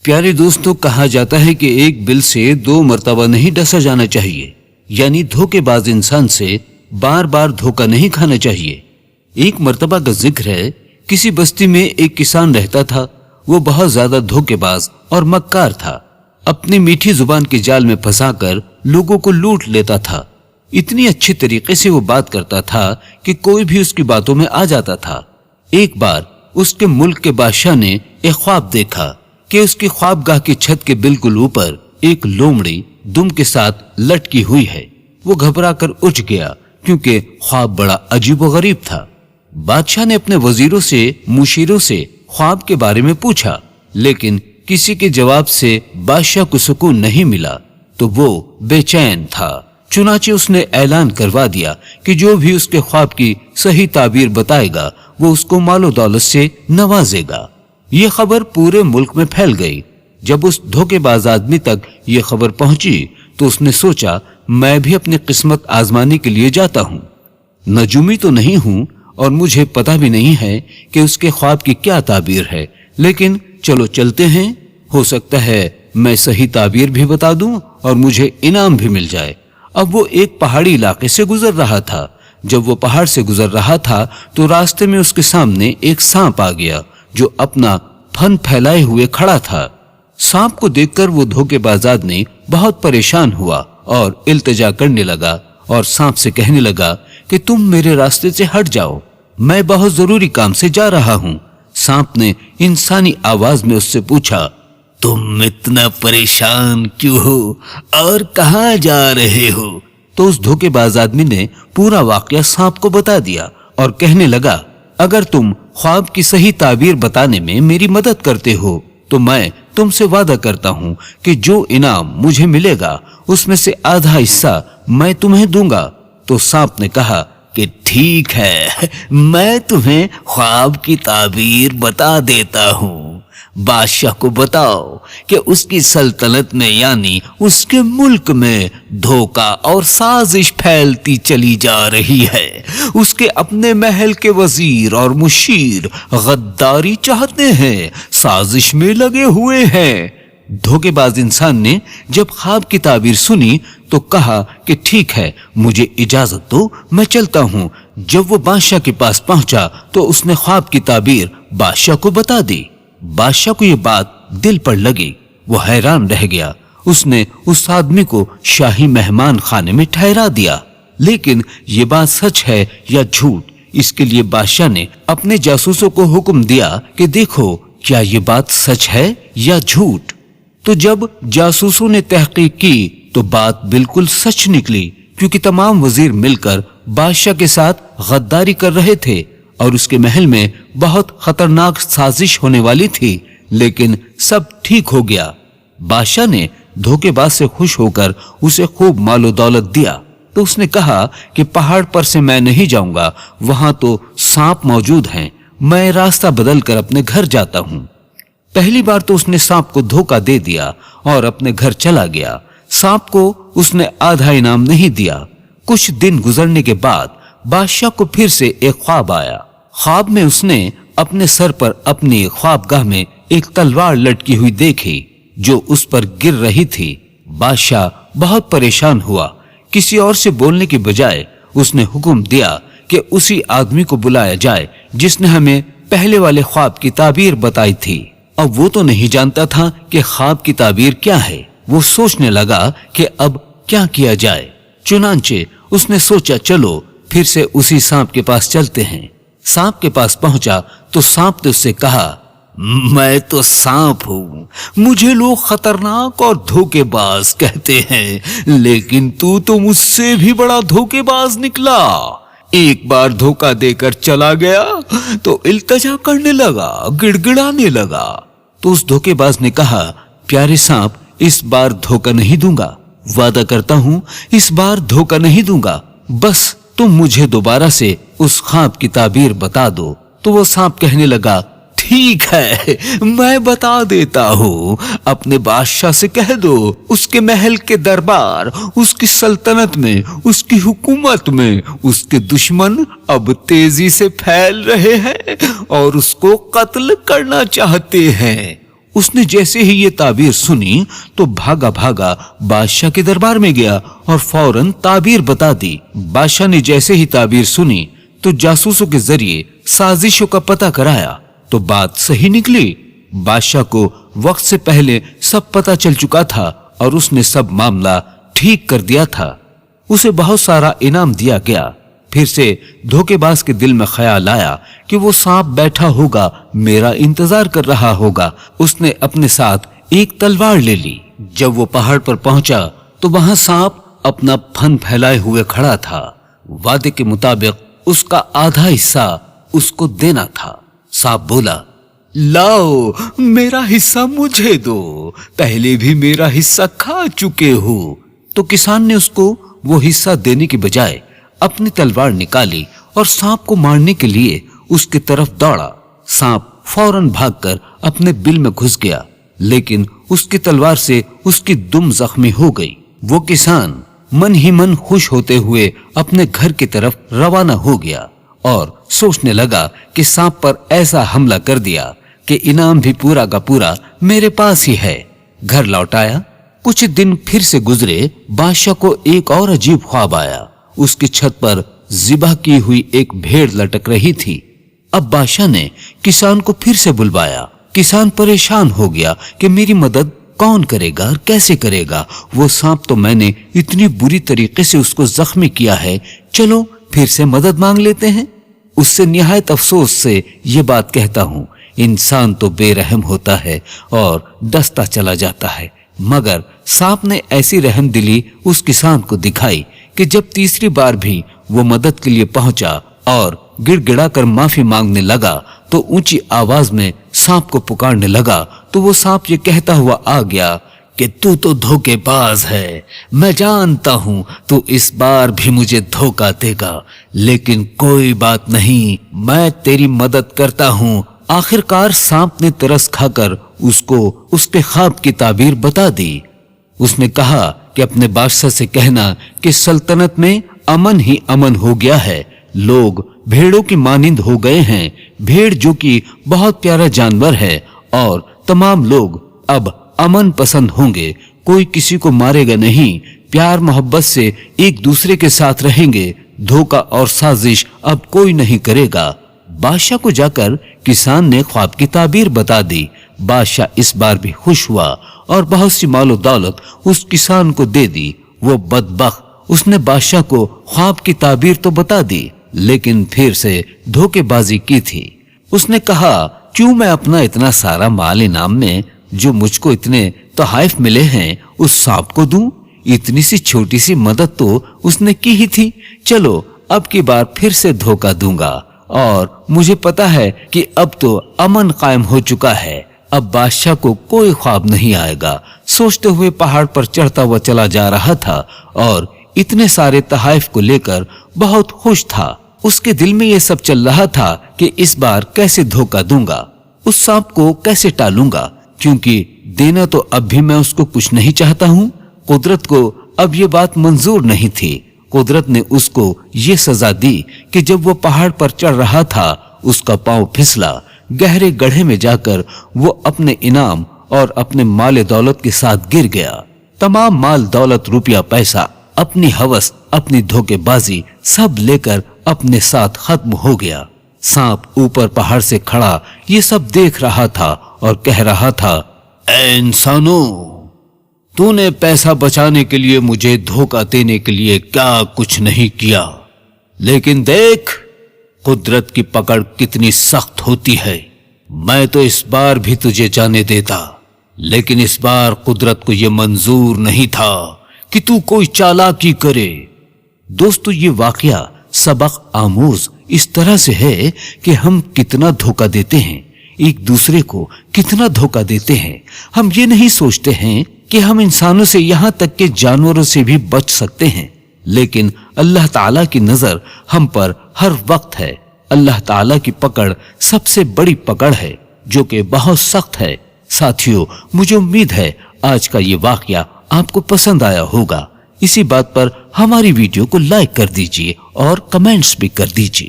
پیارے دوستوں، کہا جاتا ہے کہ ایک بل سے 2 مرتبہ نہیں ڈسا جانا چاہیے، یعنی دھوکے باز انسان سے بار بار دھوکہ نہیں کھانا چاہیے۔ ایک مرتبہ کا ذکر ہے، کسی بستی میں ایک کسان رہتا تھا۔ وہ بہت زیادہ دھوکے باز اور مکار تھا، اپنی میٹھی زبان کے جال میں پھنسا کر لوگوں کو لوٹ لیتا تھا۔ اتنی اچھی طریقے سے وہ بات کرتا تھا کہ کوئی بھی اس کی باتوں میں آ جاتا تھا۔ ایک بار اس کے ملک کے بادشاہ نے ایک خواب دیکھا کہ اس کی خوابگاہ کی چھت کے بالکل اوپر ایک لومڑی دم کے ساتھ لٹکی ہوئی ہے۔ وہ گھبرا کر اٹھ گیا کیونکہ خواب بڑا عجیب و غریب تھا۔ بادشاہ نے اپنے وزیروں سے، مشیروں سے خواب کے بارے میں پوچھا، لیکن کسی کے جواب سے بادشاہ کو سکون نہیں ملا تو وہ بے چین تھا۔ چنانچہ اس نے اعلان کروا دیا کہ جو بھی اس کے خواب کی صحیح تعبیر بتائے گا وہ اس کو مال و دولت سے نوازے گا۔ یہ خبر پورے ملک میں پھیل گئی۔ جب اس دھوکے باز آدمی تک یہ خبر پہنچی تو اس نے سوچا، میں بھی اپنی قسمت آزمانے کے لیے جاتا ہوں۔ نجومی تو نہیں ہوں اور مجھے پتہ بھی نہیں ہے کہ اس کے خواب کی کیا تعبیر ہے، لیکن چلو چلتے ہیں، ہو سکتا ہے میں صحیح تعبیر بھی بتا دوں اور مجھے انعام بھی مل جائے۔ اب وہ ایک پہاڑی علاقے سے گزر رہا تھا۔ جب وہ پہاڑ سے گزر رہا تھا تو راستے میں اس کے سامنے ایک سانپ آ گیا جو اپنا پھن پھیلائے ہوئے کھڑا تھا۔ سانپ کو دیکھ کر وہ دھوکے باز آدمی بہت پریشان ہوا اور التجا کرنے لگا اور سانپ سے کہنے لگا کہ تم میرے راستے سے ہٹ جاؤ، میں بہت ضروری کام سے جا رہا ہوں۔ سانپ نے انسانی آواز میں اس سے پوچھا، تم اتنا پریشان کیوں ہو اور کہاں جا رہے ہو؟ تو اس دھوکے باز آدمی نے پورا واقعہ سانپ کو بتا دیا اور کہنے لگا، اگر تم خواب کی صحیح تعبیر بتانے میں میری مدد کرتے ہو تو میں تم سے وعدہ کرتا ہوں کہ جو انعام مجھے ملے گا اس میں سے آدھا حصہ میں تمہیں دوں گا۔ تو سانپ نے کہا کہ ٹھیک ہے، میں تمہیں خواب کی تعبیر بتا دیتا ہوں۔ بادشاہ کو بتاؤ کہ اس کی سلطنت میں یعنی اس کے ملک میں دھوکہ اور سازش پھیلتی چلی جا رہی ہے۔ اس کے اپنے محل کے وزیر اور مشیر غداری چاہتے ہیں، سازش میں لگے ہوئے ہیں۔ دھوکے باز انسان نے جب خواب کی تعبیر سنی تو کہا کہ ٹھیک ہے، مجھے اجازت دو، میں چلتا ہوں۔ جب وہ بادشاہ کے پاس پہنچا تو اس نے خواب کی تعبیر بادشاہ کو بتا دی۔ بادشاہ کو یہ بات دل پر لگی، وہ حیران رہ گیا۔ اس نے اس آدمی کو شاہی مہمان خانے میں ٹھہرا دیا، لیکن یہ بات سچ ہے یا جھوٹ، اس کے لیے بادشاہ نے اپنے جاسوسوں کو حکم دیا کہ دیکھو کیا یہ بات سچ ہے یا جھوٹ۔ تو جب جاسوسوں نے تحقیق کی تو بات بالکل سچ نکلی، کیونکہ تمام وزیر مل کر بادشاہ کے ساتھ غداری کر رہے تھے اور اس کے محل میں بہت خطرناک سازش ہونے والی تھی، لیکن سب ٹھیک ہو گیا۔ بادشاہ نے دھوکے باز سے خوش ہو کر اسے خوب مال و دولت دیا۔ تو اس نے کہا کہ پہاڑ پر سے میں نہیں جاؤں گا، وہاں تو سانپ موجود ہیں، میں راستہ بدل کر اپنے گھر جاتا ہوں۔ پہلی بار تو اس نے سانپ کو دھوکہ دے دیا اور اپنے گھر چلا گیا۔ سانپ کو اس نے آدھا انعام نہیں دیا۔ کچھ دن گزرنے کے بعد بادشاہ کو پھر سے ایک خواب آیا۔ خواب میں اس نے اپنے سر پر اپنی خوابگاہ میں ایک تلوار لٹکی ہوئی دیکھی جو اس پر گر رہی تھی۔ بادشاہ بہت پریشان ہوا۔ کسی اور سے بولنے کی بجائے اس نے حکم دیا کہ اسی آدمی کو بلایا جائے جس نے ہمیں پہلے والے خواب کی تعبیر بتائی تھی۔ اب وہ تو نہیں جانتا تھا کہ خواب کی تعبیر کیا ہے۔ وہ سوچنے لگا کہ اب کیا کیا جائے۔ چنانچہ اس نے سوچا، چلو پھر سے اسی سانپ کے پاس چلتے ہیں۔ سانپ کے پاس پہنچا تو سانپ نے اس سے کہا، میں تو سانپ ہوں، مجھے لوگ خطرناک اور دھوکے باز کہتے ہیں، لیکن تو مجھ سے بھی بڑا دھوکے باز نکلا۔ ایک بار دھوکہ دے کر چلا گیا تو التجا کرنے لگا، گڑ گڑانے لگا۔ تو اس دھوکے باز نے کہا، پیارے سانپ، اس بار دھوکہ نہیں دوں گا، وعدہ کرتا ہوں اس بار دھوکہ نہیں دوں گا، بس تم مجھے دوبارہ سے اس خواب کی تعبیر بتا دو۔ تو وہ سانپ کہنے لگا، ٹھیک ہے، میں بتا دیتا ہوں، اپنے بادشاہ سے کہہ دو اس کے محل کے دربار، اس کی سلطنت میں، اس کی حکومت میں اس کے دشمن اب تیزی سے پھیل رہے ہیں اور اس کو قتل کرنا چاہتے ہیں۔ اس نے جیسے ہی یہ تعبیر سنی تو بھاگا بھاگا بادشاہ کے دربار میں گیا اور فوراً تعبیر بتا دی۔ بادشاہ نے جیسے ہی تعبیر سنی تو جاسوسوں کے ذریعے سازشوں کا پتہ کرایا تو بات صحیح نکلی۔ بادشاہ کو وقت سے پہلے سب پتہ چل چکا تھا اور اس نے سب معاملہ ٹھیک کر دیا تھا۔ اسے بہت سارا انعام دیا گیا۔ پھر سے دھوکے باز کے دل میں خیال آیا کہ وہ سانپ بیٹھا ہوگا، میرا انتظار کر رہا ہوگا۔ اس نے اپنے ساتھ ایک تلوار لے لی۔ جب وہ پہاڑ پر پہنچا تو وہاں سانپ اپنا پھن پھیلائے ہوئے کھڑا تھا۔ وعدے کے مطابق اس کا آدھا حصہ اس کو دینا تھا۔ سانپ بولا، لاؤ میرا حصہ مجھے دو، پہلے بھی میرا حصہ کھا چکے ہو۔ تو کسان نے اس کو وہ حصہ دینے کی بجائے اپنی تلوار نکالی اور سانپ کو مارنے کے لیے اس کی طرف دوڑا۔ سانپ فوراً بھاگ کر اپنے بل میں گھس گیا، لیکن اس کی تلوار سے اس کی دم زخمی ہو گئی۔ وہ کسان من ہی من خوش ہوتے ہوئے اپنے گھر کی طرف روانہ ہو گیا اور سوچنے لگا کہ سانپ پر ایسا حملہ کر دیا کہ انعام بھی پورا کا پورا میرے پاس ہی ہے۔ گھر لوٹ آیا۔ کچھ دن پھر سے گزرے۔ بادشاہ کو ایک اور عجیب خواب آیا۔ اس کی چھت پر ذبح کی ہوئی ایک بھیڑ لٹک رہی تھی۔ اب بادشاہ نے کسان کو پھر سے بلوایا۔ کسان پریشان ہو گیا کہ میری مدد کون کرے گا اور کیسے کرے گا؟ وہ سانپ تو میں نے اتنی بری طریقے سے اس کو زخمی کیا ہے، چلو پھر سے مدد مانگ لیتے ہیں۔ اس سے نہایت افسوس سے یہ بات کہتا ہوں، انسان تو بے رحم ہوتا ہے اور ڈستا چلا جاتا ہے، مگر سانپ نے ایسی رحم دلی اس کسان کو دکھائی کہ جب تیسری بار بھی وہ مدد کے لیے پہنچا اور گڑ گڑا کر معافی مانگنے لگا تو اونچی آواز میں سانپ کو پکارنے لگا تو وہ سانپ یہ کہتا ہوا آ گیا کہ تو دھوکے باز ہے، میں جانتا ہوں تو اس بار بھی مجھے دھوکا دے گا، لیکن کوئی بات نہیں، میں تیری مدد کرتا ہوں۔ آخرکار سانپ نے ترس کھا کر اس کو اس کے خواب کی تعبیر بتا دی۔ اس نے کہا کہ اپنے بادشاہ سے کہنا کہ سلطنت میں امن ہی امن ہو گیا ہے، لوگ بھیڑوں کی مانند ہو گئے ہیں، بھیڑ جو کہ بہت پیارا جانور ہے، اور تمام لوگ اب امن پسند ہوں گے، کوئی کسی کو مارے گا نہیں، پیار محبت سے ایک دوسرے کے ساتھ رہیں گے، دھوکا اور سازش اب کوئی نہیں کرے گا۔ بادشاہ کو جا کر کسان نے خواب کی تعبیر بتا دی۔ بادشاہ اس بار بھی خوش ہوا اور بہت سی مال و دولت اس کسان کو دے دی۔ وہ بدبخت، اس نے بادشاہ کو خواب کی تعبیر تو بتا دی لیکن پھر سے دھوکے بازی کی تھی۔ اس نے کہا، کیوں میں اپنا اتنا سارا مال انعام میں جو مجھ کو اتنے تحائف ملے ہیں اس سانپ کو دوں؟ اتنی سی چھوٹی سی مدد تو اس نے کی ہی تھی، چلو اب کی بار پھر سے دھوکا دوں گا، اور مجھے پتا ہے کہ اب تو امن قائم ہو چکا ہے، اب بادشاہ کو کوئی خواب نہیں آئے گا۔ سوچتے ہوئے پہاڑ پر چڑھتا ہوا چلا جا رہا تھا اور اتنے سارے تحائف کو لے کر بہت خوش تھا۔ اس کے دل میں یہ سب چل رہا تھا کہ اس بار کیسے دھوکا دوں گا، اس سانپ کو کیسے ٹالوں گا، کیونکہ دینا تو اب بھی میں اس کو کچھ نہیں چاہتا ہوں۔ قدرت کو اب یہ بات منظور نہیں تھی۔ قدرت نے اس کو یہ سزا دی کہ جب وہ پہاڑ پر چڑھ رہا تھا اس کا پاؤں پھسلا، گہرے گڑھے میں جا کر وہ اپنے انعام اور اپنے مال دولت کے ساتھ گر گیا۔ تمام مال دولت، روپیہ پیسہ، اپنی ہوس، اپنی دھوکے بازی سب لے کر اپنے ساتھ ختم ہو گیا۔ سانپ اوپر پہاڑ سے کھڑا یہ سب دیکھ رہا تھا اور کہہ رہا تھا، اے انسانوں، تو نے پیسہ بچانے کے لیے مجھے دھوکا دینے کے لیے کیا کچھ نہیں کیا، لیکن دیکھ قدرت کی پکڑ کتنی سخت ہوتی ہے۔ میں تو اس بار بھی تجھے جانے دیتا، لیکن اس بار قدرت کو یہ منظور نہیں تھا کہ تو کوئی چالاکی کرے۔ دوستو، یہ واقعہ سبق آموز اس طرح سے ہے کہ ہم کتنا دھوکا دیتے ہیں، ایک دوسرے کو کتنا دھوکا دیتے ہیں۔ ہم یہ نہیں سوچتے ہیں کہ ہم انسانوں سے یہاں تک کہ جانوروں سے بھی بچ سکتے ہیں، لیکن اللہ تعالیٰ کی نظر ہم پر ہر وقت ہے۔ اللہ تعالیٰ کی پکڑ سب سے بڑی پکڑ ہے جو کہ بہت سخت ہے۔ ساتھیو، مجھے امید ہے آج کا یہ واقعہ آپ کو پسند آیا ہوگا۔ اسی بات پر ہماری ویڈیو کو لائک کر دیجئے اور کمنٹس بھی کر دیجئے۔